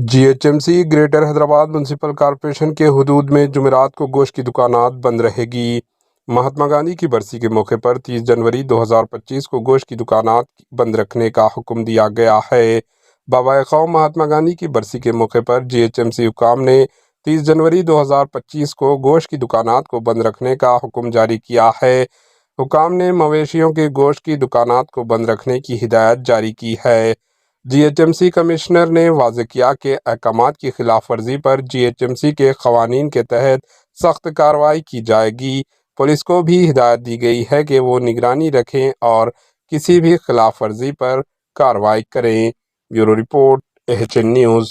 جی H M C greater Hyderabad municipal corporation کے حدود میں جمعرات کو گوشت کی دکانات بند رہے گی۔ مہاتما گاندھی کی برسی کے موقع پر 30 جنوری 2025 کو گوشت کی دکانات بند رکھنے کا حکم دیا گیا ہے۔ بابائے قوم مہاتما گاندھی کی برسی کے موقع پر جی ایچ ایم سی حکام نے 30 جنوری 2025 کو گوشت کی دکانات کو بند رکھنے کا حکم جاری کیا ہے۔ حکام نے مویشیوں کے گوشت کی دکانات کو بند رکھنے کی ہدایت جاری کی ہے۔ G H M C commissioner نے واضح کیا کہ احکامات کی خلاف ورزی پر جی ایچ ایم سی کے قوانین کے تحت سخت کارروائی کی جائے گی۔ پولیس کو بھی ہدایت دی گئی ہے کہ وہ نگرانی رکھیں اور کسی بھی خلاف ورزی پر کارروائی کریں۔ Bureau report, H N news.